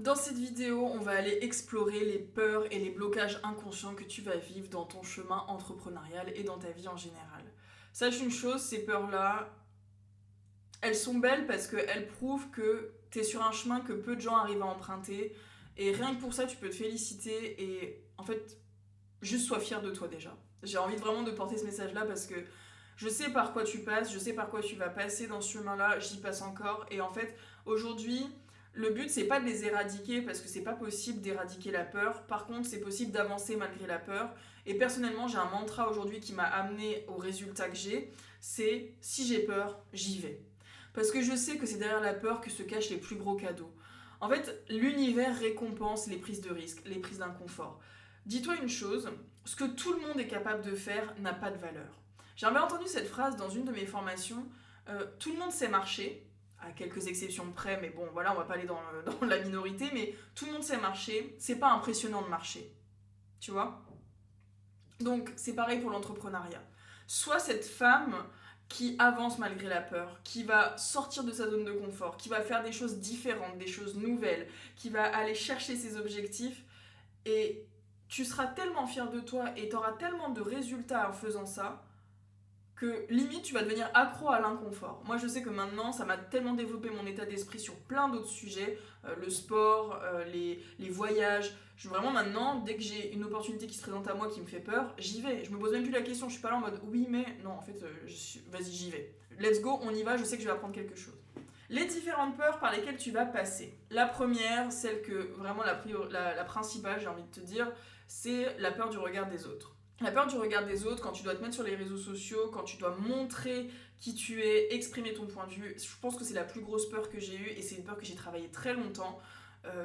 Dans cette vidéo, on va aller explorer les peurs et les blocages inconscients que tu vas vivre dans ton chemin entrepreneurial et dans ta vie en général. Sache une chose, ces peurs-là, elles sont belles parce qu'elles prouvent que tu es sur un chemin que peu de gens arrivent à emprunter. Et rien que pour ça, tu peux te féliciter et en fait, juste sois fier de toi déjà. J'ai envie vraiment de porter ce message-là parce que je sais par quoi tu passes, je sais par quoi tu vas passer dans ce chemin-là, j'y passe encore. Et en fait, aujourd'hui, le but, c'est pas de les éradiquer parce que c'est pas possible d'éradiquer la peur. Par contre, c'est possible d'avancer malgré la peur. Et personnellement, j'ai un mantra aujourd'hui qui m'a amené au résultat que j'ai, c'est si j'ai peur, j'y vais. Parce que je sais que c'est derrière la peur que se cachent les plus gros cadeaux. En fait, l'univers récompense les prises de risques, les prises d'inconfort. Dis-toi une chose, ce que tout le monde est capable de faire n'a pas de valeur. J'avais entendu cette phrase dans une de mes formations, tout le monde sait marcher, à quelques exceptions près, mais bon, voilà, on va pas aller dans la minorité, mais tout le monde sait marcher, c'est pas impressionnant de marcher, tu vois. Donc, c'est pareil pour l'entrepreneuriat. Soit cette femme qui avance malgré la peur, qui va sortir de sa zone de confort, qui va faire des choses différentes, des choses nouvelles, qui va aller chercher ses objectifs, et tu seras tellement fier de toi et tu auras tellement de résultats en faisant ça que limite tu vas devenir accro à l'inconfort. Moi je sais que maintenant ça m'a tellement développé mon état d'esprit sur plein d'autres sujets, le sport, les voyages. Vraiment maintenant, dès que j'ai une opportunité qui se présente à moi qui me fait peur, j'y vais. Je me pose même plus la question, je suis pas là en mode oui mais non en fait vas-y j'y vais. Let's go, on y va, je sais que je vais apprendre quelque chose. Les différentes peurs par lesquelles tu vas passer. La première, celle que vraiment la principale j'ai envie de te dire, c'est la peur du regard des autres. La peur du regard des autres, quand tu dois te mettre sur les réseaux sociaux, quand tu dois montrer qui tu es, exprimer ton point de vue, je pense que c'est la plus grosse peur que j'ai eue et c'est une peur que j'ai travaillé très longtemps.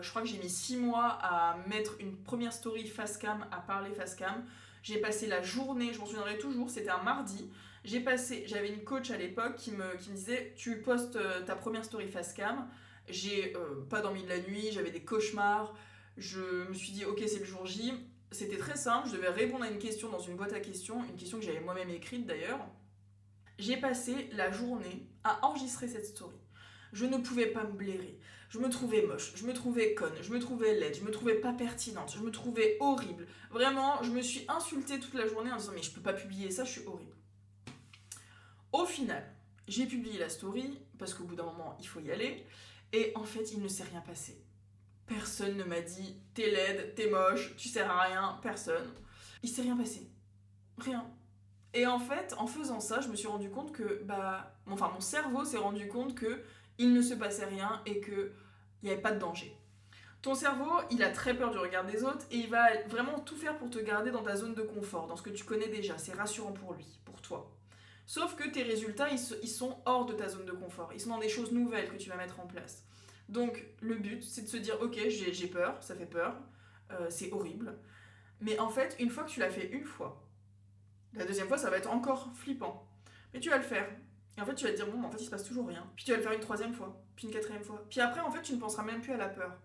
Je crois que j'ai mis 6 mois à mettre une première story face cam, à parler face cam. J'ai passé la journée, je m'en souviendrai toujours, c'était un mardi. J'avais une coach à l'époque qui me disait tu postes ta première story face cam. J'ai pas dormi de la nuit, j'avais des cauchemars. Je me suis dit ok c'est le jour J. C'était très simple, je devais répondre à une question dans une boîte à questions, une question que j'avais moi-même écrite d'ailleurs. J'ai passé la journée à enregistrer cette story. Je ne pouvais pas me blairer. Je me trouvais moche, je me trouvais conne, je me trouvais laide, je me trouvais pas pertinente, je me trouvais horrible. Vraiment, je me suis insultée toute la journée en disant mais je peux pas publier ça, je suis horrible. Au final, j'ai publié la story parce qu'au bout d'un moment, il faut y aller. Et en fait, il ne s'est rien passé. Personne ne m'a dit t'es laide, t'es moche, tu sers à rien, personne. Il s'est rien passé. Rien. Et en fait, en faisant ça, je me suis rendu compte que, mon cerveau s'est rendu compte que il ne se passait rien et qu'il n'y avait pas de danger. Ton cerveau, il a très peur du regard des autres et il va vraiment tout faire pour te garder dans ta zone de confort, dans ce que tu connais déjà. C'est rassurant pour lui, pour toi. Sauf que tes résultats, ils sont hors de ta zone de confort. Ils sont dans des choses nouvelles que tu vas mettre en place. Donc, le but, c'est de se dire, ok, j'ai peur, ça fait peur, c'est horrible. Mais en fait, une fois que tu l'as fait une fois, la deuxième fois, ça va être encore flippant. Mais tu vas le faire. Et en fait, tu vas te dire, bon, en fait, il se passe toujours rien. Puis tu vas le faire une troisième fois, puis une quatrième fois. Puis après, en fait, tu ne penseras même plus à la peur.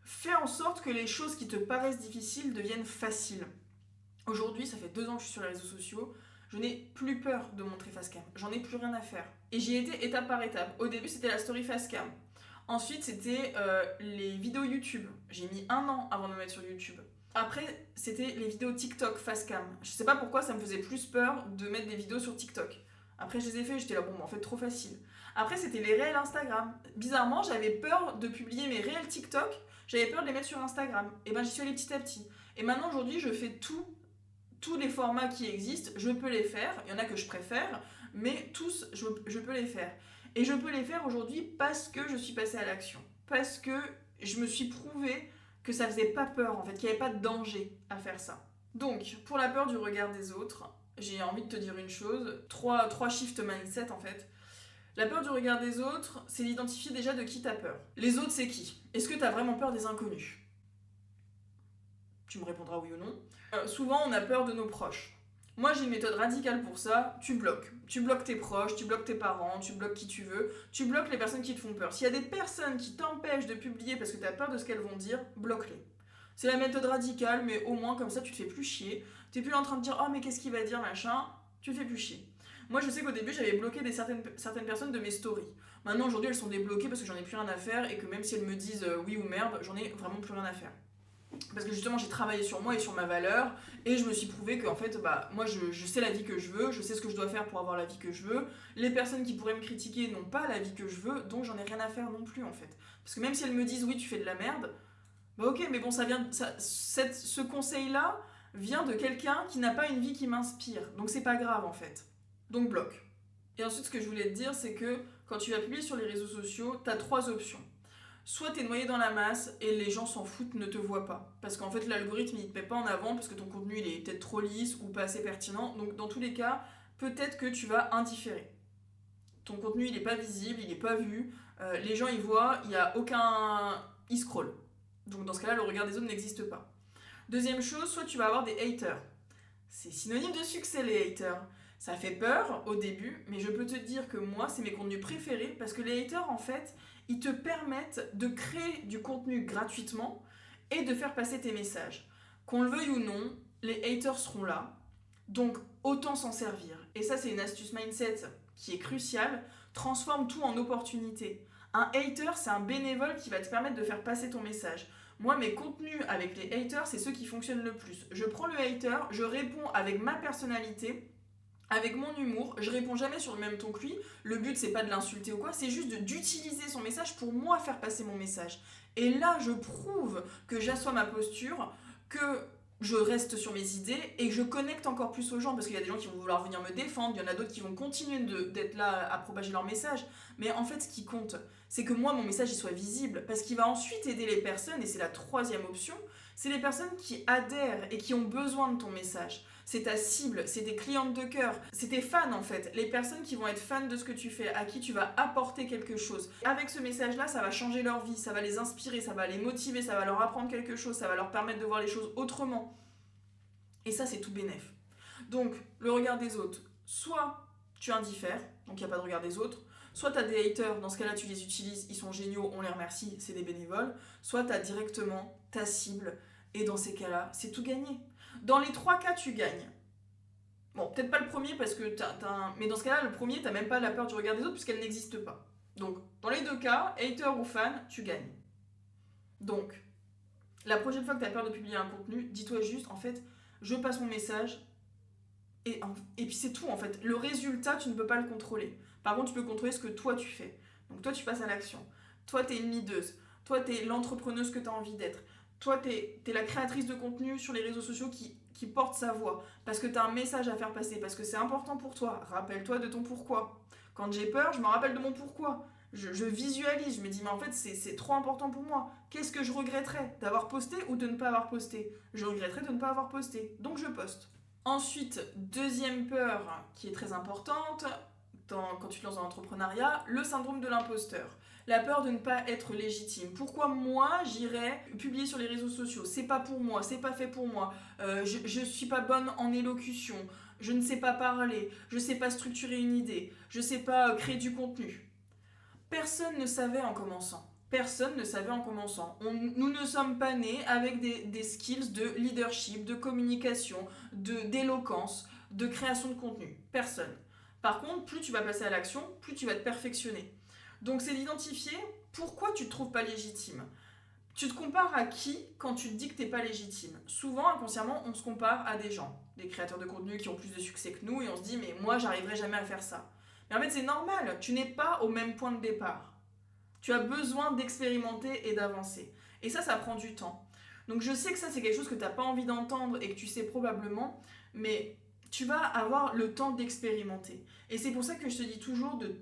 Fais en sorte que les choses qui te paraissent difficiles deviennent faciles. Aujourd'hui, ça fait 2 ans que je suis sur les réseaux sociaux. Je n'ai plus peur de montrer face cam. J'en ai plus rien à faire. Et j'y ai été étape par étape. Au début, c'était la story face cam. Ensuite, c'était les vidéos YouTube. J'ai mis 1 an avant de me mettre sur YouTube. Après, c'était les vidéos TikTok face cam. Je sais pas pourquoi ça me faisait plus peur de mettre des vidéos sur TikTok. Après, je les ai fait, j'étais là, bon, en fait, trop facile. Après, c'était les réels Instagram. Bizarrement, j'avais peur de publier mes réels TikTok. J'avais peur de les mettre sur Instagram. Et ben, j'y suis allée petit à petit. Et maintenant, aujourd'hui, je fais tous les formats qui existent. Je peux les faire. Il y en a que je préfère. Mais tous, je peux les faire. Et je peux les faire aujourd'hui parce que je suis passée à l'action. Parce que je me suis prouvé que ça faisait pas peur, en fait, qu'il n'y avait pas de danger à faire ça. Donc, pour la peur du regard des autres, j'ai envie de te dire une chose, trois shift mindset en fait. La peur du regard des autres, c'est d'identifier déjà de qui t'as peur. Les autres, c'est qui? Est-ce que t'as vraiment peur des inconnus? Tu me répondras oui ou non. Souvent, on a peur de nos proches. Moi, j'ai une méthode radicale pour ça. Tu bloques. Tu bloques tes proches, tu bloques tes parents, tu bloques qui tu veux. Tu bloques les personnes qui te font peur. S'il y a des personnes qui t'empêchent de publier parce que tu as peur de ce qu'elles vont dire, bloque-les. C'est la méthode radicale, mais au moins comme ça, tu te fais plus chier. T'es plus en train de dire oh mais qu'est-ce qu'il va dire machin. Tu te fais plus chier. Moi, je sais qu'au début, j'avais bloqué certaines personnes de mes stories. Maintenant, aujourd'hui, elles sont débloquées parce que j'en ai plus rien à faire et que même si elles me disent oui ou merde, j'en ai vraiment plus rien à faire. Parce que justement, j'ai travaillé sur moi et sur ma valeur et je me suis prouvé que en fait, moi, je sais la vie que je veux, je sais ce que je dois faire pour avoir la vie que je veux. Les personnes qui pourraient me critiquer n'ont pas la vie que je veux, donc j'en ai rien à faire non plus en fait. Parce que même si elles me disent oui, tu fais de la merde, bah ok, mais bon, ce conseil-là vient de quelqu'un qui n'a pas une vie qui m'inspire, donc c'est pas grave en fait. Donc bloque. Et ensuite, ce que je voulais te dire, c'est que quand tu vas publier sur les réseaux sociaux, t'as 3 options. Soit t'es noyé dans la masse et les gens s'en foutent, ne te voient pas. Parce qu'en fait, l'algorithme, il te met pas en avant parce que ton contenu, il est peut-être trop lisse ou pas assez pertinent. Donc, dans tous les cas, peut-être que tu vas indifférer. Ton contenu, il est pas visible, il est pas vu. Les gens, ils voient, il y a aucun... Ils scrollent. Donc, dans ce cas-là, le regard des autres n'existe pas. Deuxième chose, soit tu vas avoir des haters. C'est synonyme de succès, les haters. Ça fait peur au début, mais je peux te dire que moi, c'est mes contenus préférés parce que les haters, en fait, ils te permettent de créer du contenu gratuitement et de faire passer tes messages. Qu'on le veuille ou non, les haters seront là, donc autant s'en servir. Et ça, c'est une astuce mindset qui est cruciale. Transforme tout en opportunité. Un hater, c'est un bénévole qui va te permettre de faire passer ton message. Moi, mes contenus avec les haters, c'est ceux qui fonctionnent le plus. Je prends le hater, je réponds avec ma personnalité, avec mon humour, je réponds jamais sur le même ton que lui. Le but, c'est pas de l'insulter ou quoi, c'est juste d'utiliser son message pour moi faire passer mon message. Et là, je prouve que j'assois ma posture, que je reste sur mes idées et que je connecte encore plus aux gens parce qu'il y a des gens qui vont vouloir venir me défendre, il y en a d'autres qui vont continuer d'être là à propager leur message. Mais en fait, ce qui compte, c'est que moi, mon message, il soit visible parce qu'il va ensuite aider les personnes, et c'est la 3e option, c'est les personnes qui adhèrent et qui ont besoin de ton message. C'est ta cible, c'est tes clientes de cœur, c'est tes fans en fait, les personnes qui vont être fans de ce que tu fais, à qui tu vas apporter quelque chose. Avec ce message-là, ça va changer leur vie, ça va les inspirer, ça va les motiver, ça va leur apprendre quelque chose, ça va leur permettre de voir les choses autrement. Et ça, c'est tout bénef. Donc, le regard des autres, soit tu indiffères, donc il n'y a pas de regard des autres, soit tu as des haters, dans ce cas-là, tu les utilises, ils sont géniaux, on les remercie, c'est des bénévoles, soit tu as directement ta cible, et dans ces cas-là, c'est tout gagné. Dans les 3 cas, tu gagnes. Bon, peut-être pas le premier parce que mais dans ce cas-là, le premier, t'as même pas la peur du regard des autres puisqu'elle n'existe pas. Donc, dans les 2 cas, hater ou fan, tu gagnes. Donc, la prochaine fois que t'as peur de publier un contenu, dis-toi juste, en fait, je passe mon message et puis c'est tout, en fait. Le résultat, tu ne peux pas le contrôler. Par contre, tu peux contrôler ce que toi, tu fais. Donc, toi, tu passes à l'action. Toi, t'es une leaduse. Toi, t'es l'entrepreneuse que t'as envie d'être. Toi, t'es la créatrice de contenu sur les réseaux sociaux qui porte sa voix, parce que t'as un message à faire passer, parce que c'est important pour toi. Rappelle-toi de ton pourquoi. Quand j'ai peur, je me rappelle de mon pourquoi. Je visualise, je me dis, mais en fait, c'est trop important pour moi. Qu'est-ce que je regretterais d'avoir posté ou de ne pas avoir posté? Je regretterais de ne pas avoir posté, donc je poste. Ensuite, deuxième peur qui est très importante, quand tu te lances dans l'entrepreneuriat, le syndrome de l'imposteur. La peur de ne pas être légitime. Pourquoi moi j'irais publier sur les réseaux sociaux? C'est pas pour moi, c'est pas fait pour moi. Je suis pas bonne en élocution. Je ne sais pas parler. Je sais pas structurer une idée. Je sais pas créer du contenu. Personne ne savait en commençant. Personne ne savait en commençant. Nous ne sommes pas nés avec des skills de leadership, de communication, d'éloquence, de création de contenu. Personne. Par contre, plus tu vas passer à l'action, plus tu vas te perfectionner. Donc c'est d'identifier pourquoi tu ne te trouves pas légitime. Tu te compares à qui quand tu te dis que tu n'es pas légitime? Souvent, inconsciemment, on se compare à des gens, des créateurs de contenu qui ont plus de succès que nous, et on se dit mais moi j'arriverai jamais à faire ça. Mais en fait c'est normal, tu n'es pas au même point de départ. Tu as besoin d'expérimenter et d'avancer. Et ça prend du temps. Donc je sais que ça c'est quelque chose que tu n'as pas envie d'entendre et que tu sais probablement, mais tu vas avoir le temps d'expérimenter. Et c'est pour ça que je te dis toujours de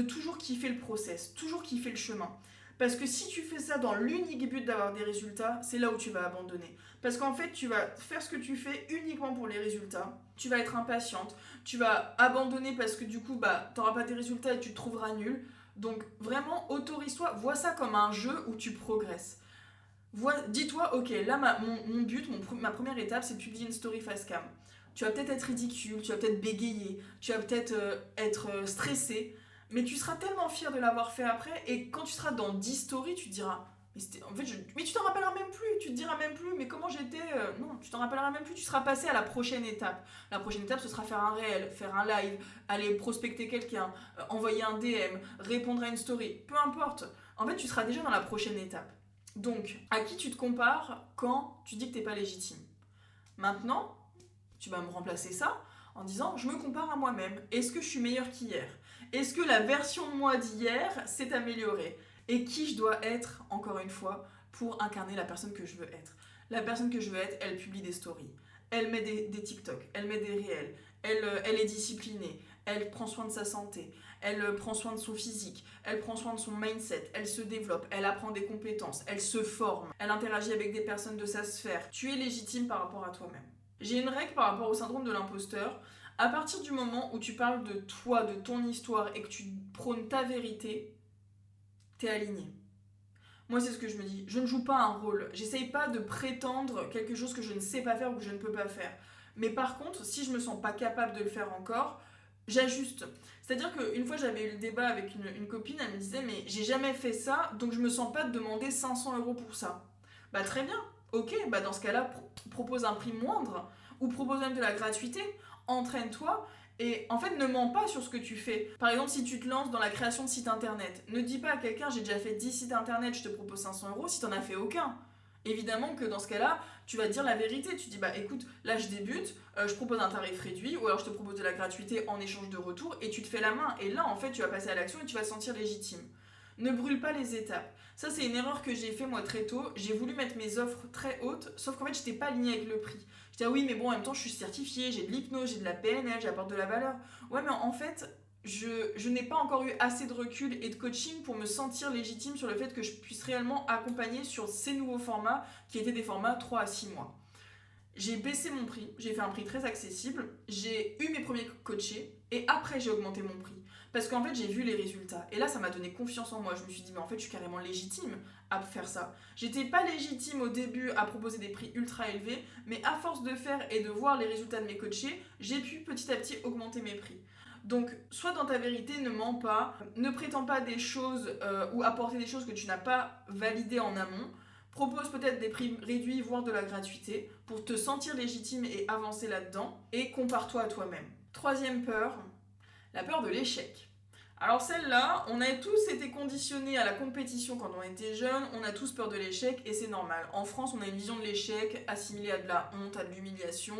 toujours kiffer le process, toujours kiffer le chemin. Parce que si tu fais ça dans l'unique but d'avoir des résultats, c'est là où tu vas abandonner. Parce qu'en fait, tu vas faire ce que tu fais uniquement pour les résultats. Tu vas être impatiente, tu vas abandonner parce que du coup, tu n'auras pas tes résultats et tu te trouveras nul. Donc vraiment, autorise-toi, vois ça comme un jeu où tu progresses. Dis-toi, ok, là, mon but, ma première étape, c'est de publier une story face cam. Tu vas peut-être être ridicule, tu vas peut-être bégayer, tu vas peut-être être stressé, mais tu seras tellement fier de l'avoir fait après, et quand tu seras dans 10 stories, tu te diras En fait, mais tu t'en rappelleras même plus, tu te diras même plus, mais comment j'étais. Non, tu t'en rappelleras même plus, tu seras passé à la prochaine étape. La prochaine étape, ce sera faire un réel, faire un live, aller prospecter quelqu'un, envoyer un DM, répondre à une story, peu importe. En fait, tu seras déjà dans la prochaine étape. Donc, à qui tu te compares quand tu dis que t'es pas légitime? Maintenant, tu vas me remplacer ça en disant je me compare à moi-même. Est-ce que je suis meilleure qu'hier? Est-ce que la version de moi d'hier s'est améliorée? Et qui je dois être, encore une fois, pour incarner la personne que je veux être? La personne que je veux être, elle publie des stories, elle met des TikTok, elle met des réels, elle est disciplinée, elle prend soin de sa santé, elle prend soin de son physique, elle prend soin de son mindset, elle se développe, elle apprend des compétences, elle se forme, elle interagit avec des personnes de sa sphère. Tu es légitime par rapport à toi-même. J'ai une règle par rapport au syndrome de l'imposteur. À partir du moment où tu parles de toi, de ton histoire et que tu prônes ta vérité, t'es aligné. Moi, c'est ce que je me dis. Je ne joue pas un rôle. J'essaye pas de prétendre quelque chose que je ne sais pas faire ou que je ne peux pas faire. Mais par contre, si je me sens pas capable de le faire encore, j'ajuste. C'est-à-dire qu'une fois, j'avais eu le débat avec une copine, elle me disait mais j'ai jamais fait ça, donc je me sens pas de demander 500 € pour ça. Bah très bien, ok, bah dans ce cas-là, propose un prix moindre ou propose même de la gratuité, entraîne-toi et en fait ne mens pas sur ce que tu fais. Par exemple, si tu te lances dans la création de sites internet, ne dis pas à quelqu'un j'ai déjà fait 10 sites internet, je te propose 500 € si t'en as fait aucun. Évidemment que dans ce cas-là, tu vas dire la vérité. Tu dis bah écoute, là je débute, je propose un tarif réduit ou alors je te propose de la gratuité en échange de retour et tu te fais la main. Et là en fait tu vas passer à l'action et tu vas te sentir légitime. Ne brûle pas les étapes. Ça c'est une erreur que j'ai fait moi très tôt. J'ai voulu mettre mes offres très hautes, sauf qu'en fait j'étais pas alignée avec le prix. Je disais ah oui mais bon en même temps je suis certifiée, j'ai de l'hypnose, j'ai de la PNL, j'apporte de la valeur. Ouais mais en fait je n'ai pas encore eu assez de recul et de coaching pour me sentir légitime sur le fait que je puisse réellement accompagner sur ces nouveaux formats qui étaient des formats 3 à 6 mois. J'ai baissé mon prix, j'ai fait un prix très accessible, j'ai eu mes premiers coachés et après j'ai augmenté mon prix. Parce qu'en fait j'ai vu les résultats et là ça m'a donné confiance en moi. Je me suis dit mais en fait je suis carrément légitime à faire ça. J'étais pas légitime au début à proposer des prix ultra élevés, mais à force de faire et de voir les résultats de mes coachés, j'ai pu petit à petit augmenter mes prix. Donc, sois dans ta vérité, ne mens pas, ne prétends pas des choses ou apporter des choses que tu n'as pas validées en amont. Propose peut-être des prix réduits, voire de la gratuité, pour te sentir légitime et avancer là-dedans. Et compare-toi à toi-même. Troisième peur, la peur de l'échec. Alors celle-là, on a tous été conditionnés à la compétition quand on était jeune, on a tous peur de l'échec et c'est normal. En France, on a une vision de l'échec assimilée à de la honte, à de l'humiliation.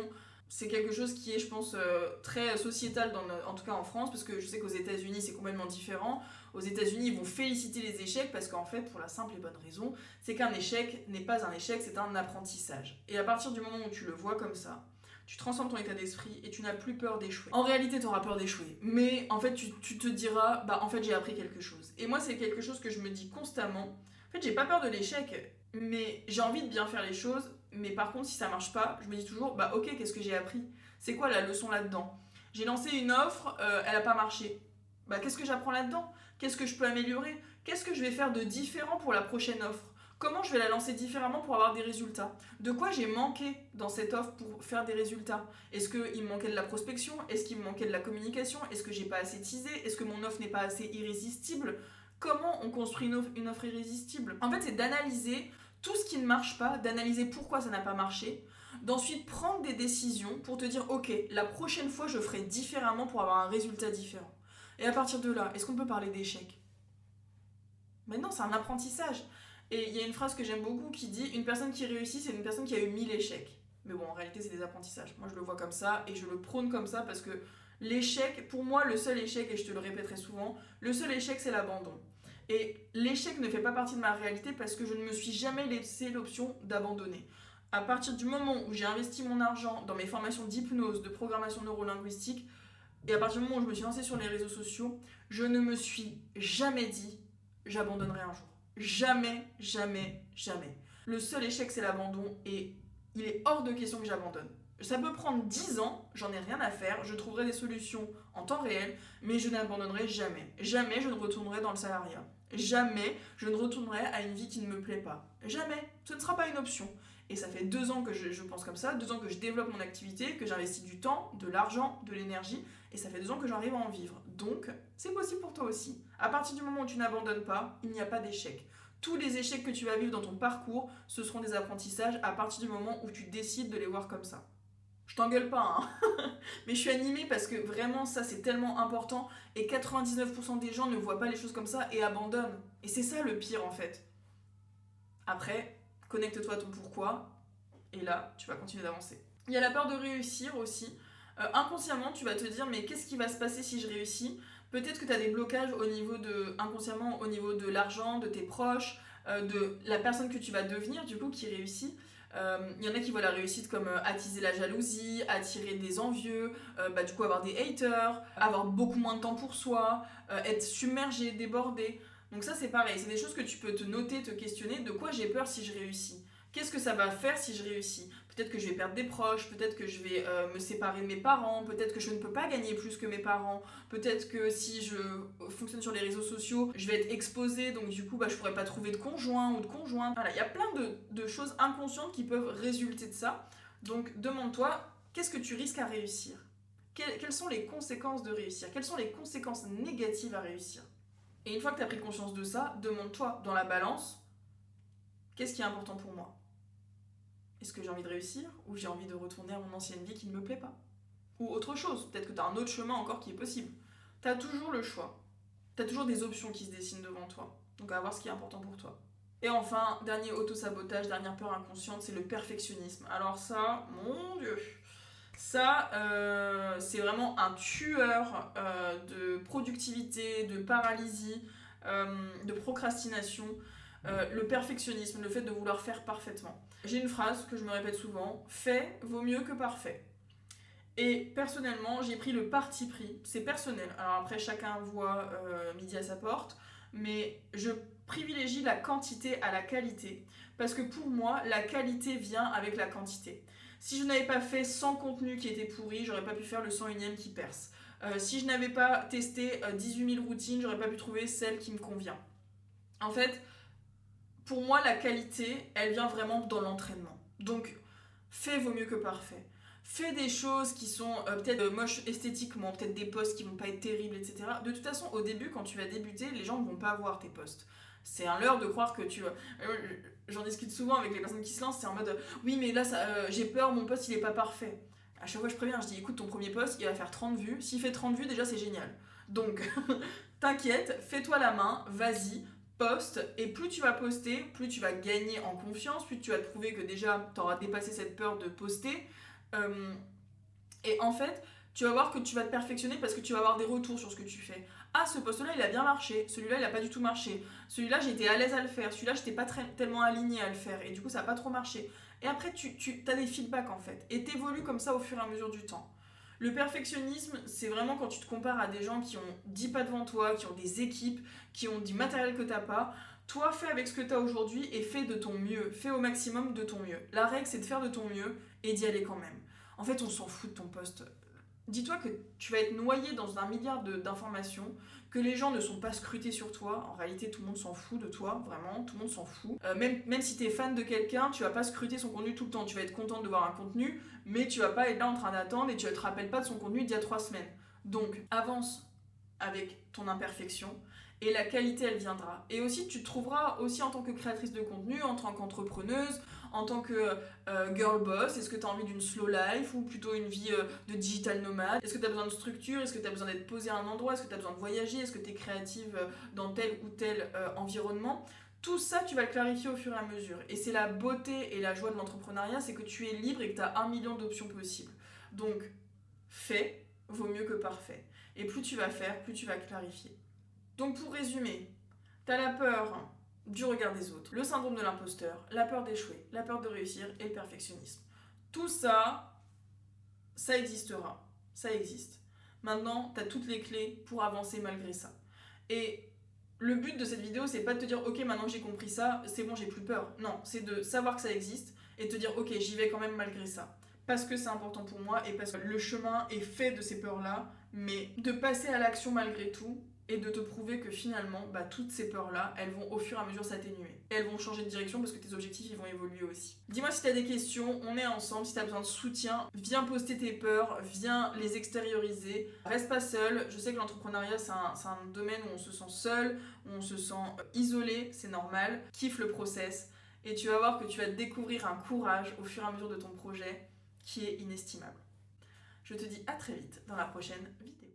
C'est quelque chose qui est, je pense, très sociétal, en tout cas en France, parce que je sais qu'aux États-Unis, c'est complètement différent. Aux États-Unis, ils vont féliciter les échecs parce qu'en fait, pour la simple et bonne raison, c'est qu'un échec n'est pas un échec, c'est un apprentissage. Et à partir du moment où tu le vois comme ça, tu transformes ton état d'esprit et tu n'as plus peur d'échouer. En réalité, tu auras peur d'échouer, mais en fait, tu te diras, bah en fait, j'ai appris quelque chose. Et moi, c'est quelque chose que je me dis constamment. En fait, j'ai pas peur de l'échec, mais j'ai envie de bien faire les choses. Mais par contre, si ça marche pas, je me dis toujours, bah ok, qu'est-ce que j'ai appris? C'est quoi la leçon là-dedans? J'ai lancé une offre, elle a pas marché. Bah qu'est-ce que j'apprends là-dedans? Qu'est-ce que je peux améliorer? Qu'est-ce que je vais faire de différent pour la prochaine offre? Comment je vais la lancer différemment pour avoir des résultats? De quoi j'ai manqué dans cette offre pour faire des résultats? Est-ce qu'il me manquait de la prospection? Est-ce qu'il me manquait de la communication? Est-ce que j'ai pas assez teasé? Est-ce que mon offre n'est pas assez irrésistible? Comment on construit une offre irrésistible? En fait, c'est d'analyser tout ce qui ne marche pas, d'analyser pourquoi ça n'a pas marché, d'ensuite prendre des décisions pour te dire ok, la prochaine fois je ferai différemment pour avoir un résultat différent. Et à partir de là, est-ce qu'on peut parler d'échec? Mais non, c'est un apprentissage. Et il y a une phrase que j'aime beaucoup qui dit une personne qui réussit, c'est une personne qui a eu 1000 échecs. Mais bon, en réalité, c'est des apprentissages. Moi, je le vois comme ça et je le prône comme ça parce que l'échec, pour moi, le seul échec, et je te le répéterai souvent, le seul échec, c'est l'abandon. Et l'échec ne fait pas partie de ma réalité parce que je ne me suis jamais laissé l'option d'abandonner. À partir du moment où j'ai investi mon argent dans mes formations d'hypnose, de programmation neurolinguistique, et à partir du moment où je me suis lancée sur les réseaux sociaux, je ne me suis jamais dit j'abandonnerai un jour. Jamais, jamais, jamais. Le seul échec, c'est l'abandon et il est hors de question que j'abandonne. Ça peut prendre 10 ans, j'en ai rien à faire, je trouverai des solutions en temps réel, mais je n'abandonnerai jamais. Jamais je ne retournerai dans le salariat. Jamais je ne retournerai à une vie qui ne me plaît pas. Jamais. Ce ne sera pas une option. Et ça fait 2 ans que je pense comme ça, 2 ans que je développe mon activité, que j'investis du temps, de l'argent, de l'énergie, et ça fait 2 ans que j'arrive à en vivre. Donc, c'est possible pour toi aussi. À partir du moment où tu n'abandonnes pas, il n'y a pas d'échec. Tous les échecs que tu vas vivre dans ton parcours, ce seront des apprentissages à partir du moment où tu décides de les voir comme ça. Je t'engueule pas, hein. Mais je suis animée parce que vraiment ça c'est tellement important et 99% des gens ne voient pas les choses comme ça et abandonnent. Et c'est ça le pire en fait. Après, connecte-toi à ton pourquoi et là tu vas continuer d'avancer. Il y a la peur de réussir aussi. Inconsciemment tu vas te dire mais qu'est-ce qui va se passer si je réussis? Peut-être que tu as des blocages inconsciemment au niveau de l'argent, de tes proches, de la personne que tu vas devenir du coup qui réussit. Il y en a qui voient la réussite comme attiser la jalousie, attirer des envieux, du coup avoir des haters, avoir beaucoup moins de temps pour soi, être submergé, débordé. Donc ça c'est pareil, c'est des choses que tu peux te noter, te questionner, de quoi j'ai peur si je réussis. Qu'est-ce que ça va faire si je réussis? Peut-être que je vais perdre des proches, peut-être que je vais me séparer de mes parents, peut-être que je ne peux pas gagner plus que mes parents, peut-être que si je fonctionne sur les réseaux sociaux, je vais être exposée, donc du coup je pourrais pas trouver de conjoint ou de conjointe. Voilà, il y a plein de choses inconscientes qui peuvent résulter de ça. Donc demande-toi, qu'est-ce que tu risques à réussir? Quelles sont les conséquences de réussir? Quelles sont les conséquences négatives à réussir? Et une fois que tu as pris conscience de ça, demande-toi dans la balance, qu'est-ce qui est important pour moi? Est-ce que j'ai envie de réussir ou j'ai envie de retourner à mon ancienne vie qui ne me plaît pas? Ou autre chose, peut-être que tu as un autre chemin encore qui est possible. Tu as toujours le choix. Tu as toujours des options qui se dessinent devant toi. Donc à voir ce qui est important pour toi. Et enfin, dernier auto-sabotage, dernière peur inconsciente, c'est le perfectionnisme. Alors ça, mon Dieu, ça, c'est vraiment un tueur de productivité, de paralysie, de procrastination. Le perfectionnisme, le fait de vouloir faire parfaitement. J'ai une phrase que je me répète souvent, fait vaut mieux que parfait. Et personnellement, j'ai pris le parti pris, c'est personnel, alors après chacun voit midi à sa porte, mais je privilégie la quantité à la qualité, parce que pour moi, la qualité vient avec la quantité. Si je n'avais pas fait 100 contenus qui étaient pourris, j'aurais pas pu faire le 101e qui perce. Si je n'avais pas testé 18 000 routines, j'aurais pas pu trouver celle qui me convient. En fait, pour moi, la qualité, elle vient vraiment dans l'entraînement. Donc, fait vaut mieux que parfait. Fais des choses qui sont peut-être moches esthétiquement, peut-être des posts qui vont pas être terribles, etc. De toute façon, au début, quand tu vas débuter, les gens ne vont pas voir tes posts. C'est un leurre de croire que tu... J'en discute souvent avec les personnes qui se lancent, c'est en mode oui, mais là, j'ai peur, mon post, il est pas parfait. À chaque fois, je préviens, je dis écoute, ton premier post, il va faire 30 vues. S'il fait 30 vues, déjà, c'est génial. Donc, t'inquiète, fais-toi la main, vas-y, poste, et plus tu vas poster, plus tu vas gagner en confiance, plus tu vas te prouver que déjà tu auras dépassé cette peur de poster. Et en fait, tu vas voir que tu vas te perfectionner parce que tu vas avoir des retours sur ce que tu fais. Ah, ce poste-là, il a bien marché, celui-là, il a pas du tout marché, celui-là, j'étais à l'aise à le faire, celui-là, j'étais pas tellement alignée à le faire, et du coup, ça a pas trop marché. Et après, tu as des feedbacks en fait, et t'évolues comme ça au fur et à mesure du temps. Le perfectionnisme, c'est vraiment quand tu te compares à des gens qui ont 10 pas devant toi, qui ont des équipes, qui ont du matériel que t'as pas. Toi, fais avec ce que t'as aujourd'hui et fais de ton mieux. Fais au maximum de ton mieux. La règle, c'est de faire de ton mieux et d'y aller quand même. En fait, on s'en fout de ton poste. Dis-toi que tu vas être noyé dans un milliard d'informations, que les gens ne sont pas scrutés sur toi. En réalité, tout le monde s'en fout de toi, vraiment, tout le monde s'en fout. Même si t'es fan de quelqu'un, tu vas pas scruter son contenu tout le temps. Tu vas être contente de voir un contenu, mais tu vas pas être là en train d'attendre et tu te rappelles pas de son contenu d'il y a 3 semaines. Donc, avance avec ton imperfection et la qualité, elle viendra. Et aussi, tu te trouveras aussi en tant que créatrice de contenu, en tant qu'entrepreneuse, en tant que girl boss. Est-ce que tu as envie d'une slow life ou plutôt une vie de digital nomade? Est-ce que tu as besoin de structure? Est-ce que tu as besoin d'être posée à un endroit? Est-ce que tu as besoin de voyager? Est-ce que tu es créative dans tel ou tel environnement? Tout ça, tu vas le clarifier au fur et à mesure. Et c'est la beauté et la joie de l'entrepreneuriat, c'est que tu es libre et que tu as 1 million d'options possibles. Donc, fait vaut mieux que parfait. Et plus tu vas faire, plus tu vas clarifier. Donc pour résumer, tu as la peur du regard des autres, le syndrome de l'imposteur, la peur d'échouer, la peur de réussir et le perfectionnisme. Tout ça, ça existera, ça existe. Maintenant, tu as toutes les clés pour avancer malgré ça. Et le but de cette vidéo, c'est pas de te dire ok, maintenant que j'ai compris ça, c'est bon, j'ai plus peur. Non, c'est de savoir que ça existe et de te dire ok, j'y vais quand même malgré ça. Parce que c'est important pour moi et parce que le chemin est fait de ces peurs-là, mais de passer à l'action malgré tout, et de te prouver que finalement, toutes ces peurs-là, elles vont au fur et à mesure s'atténuer. Et elles vont changer de direction parce que tes objectifs, ils vont évoluer aussi. Dis-moi si t'as des questions, on est ensemble, si t'as besoin de soutien, viens poster tes peurs, viens les extérioriser. Reste pas seul, je sais que l'entrepreneuriat, c'est un domaine où on se sent seul, où on se sent isolé, c'est normal. Kiffe le process et tu vas voir que tu vas découvrir un courage au fur et à mesure de ton projet qui est inestimable. Je te dis à très vite dans la prochaine vidéo.